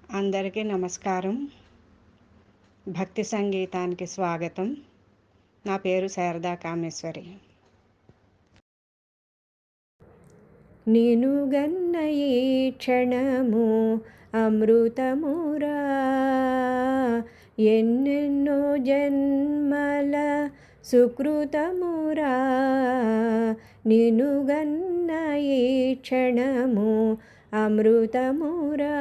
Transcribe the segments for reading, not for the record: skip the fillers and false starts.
అందరికీ నమస్కారం. భక్తి సంగీతానికి స్వాగతం. నా పేరు శారదా కామేశ్వరి. నిను గన్న ఈ క్షణము అమృతమురా, ఎన్నెన్నో జన్మల సుకృతమురా. నిను గన్న ఈ క్షణము అమృతమురా,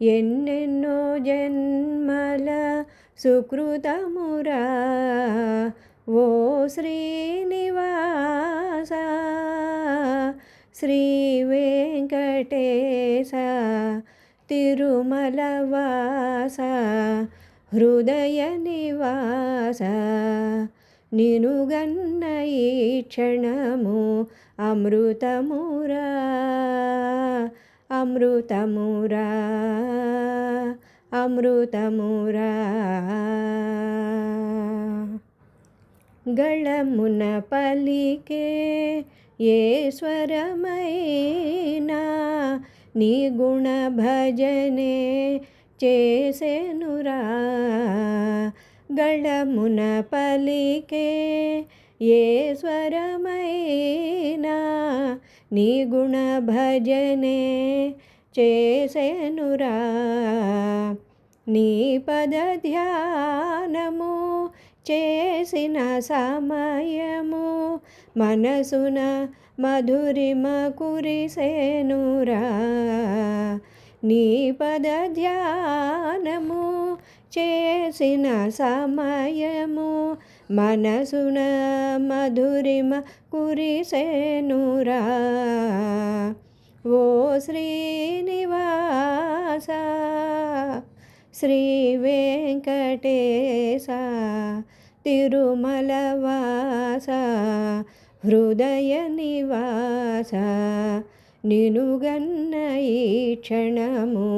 ఎన్నెన్నో జన్మల సుకృతమురా. ఓ శ్రీనివాస శ్రీ వెంకటేశ తిరుమలవాస హృదయ నివాస, నిను గన్న ఈ క్షణము అమృతమురా, అమృతమురా, అమృతమురా. గళమున పలికే ఏ స్వరమైనా నీ గుణ భజనే చేసెనురా. గళమున పలికే ఏ స్వరమైనా నీ గుణ భజనే చేసెనురా. నీ పద ధ్యానము చేసిన సమయము మనసున మధురిమ కురిసెనురా. నీ పద ధ్యానము చేసిన సమయము మనసున మధురిమ కురిసెనురా. ఓ శ్రీనివాస శ్రీ వెంకటేశ తిరుమలవాస హృదయ నివాస, నిను గన్న ఈ క్షణము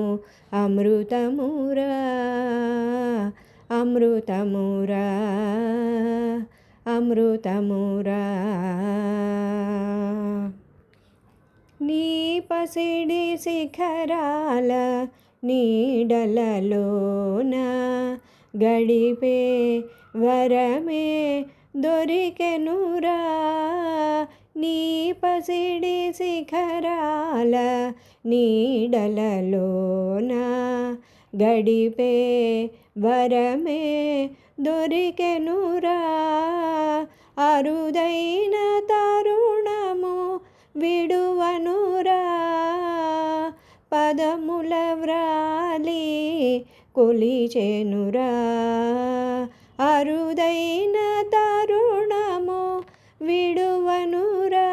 అమృతమురా, అమృతమురా, అమృతమురా. నీ పసిడి శిఖరాల నీడలలోన గడిపే వరమే దొరికెనురా. నీ పసిడి శిఖరాల నీడలలోన గడిపే వరమే దొరికెనురా. అరుదైన తరుణము విడువనురా, పదముల వ్రాలి కొలిచెనురా. అరుదైన తరుణము విడువనురా,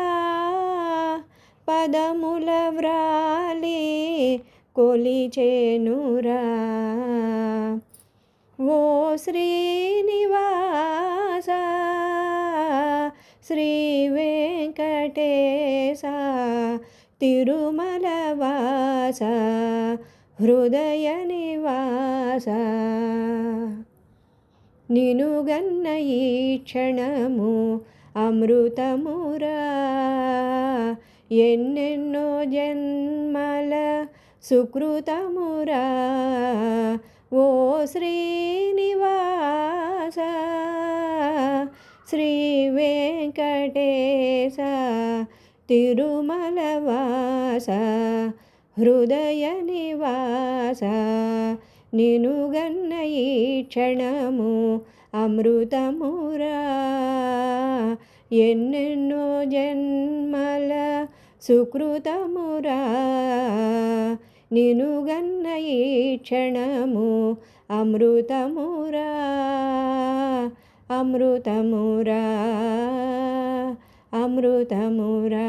పదముల వ్రాలి కొలిచెనురా. ఓ శ్రీనివాస శ్రీ వెంకటేశ తిరుమలవాస హృదయ నివాస, నిను గన్న ఈ క్షణము అమృతమురా, ఎన్నెన్నో జన్మల సుకృతమురా. ఓ శ్రీనివాస శ్రీ వెంకటేశ తిరుమలవాస హృదయ నివాస, నిను గన్న ఈ క్షణము అమృతమురా, ఎన్నెన్నో జన్మల సుకృతమురా. నిను గన్న ఈ క్షణము అమృతమురా, అమృతమురా, అమృతమురా.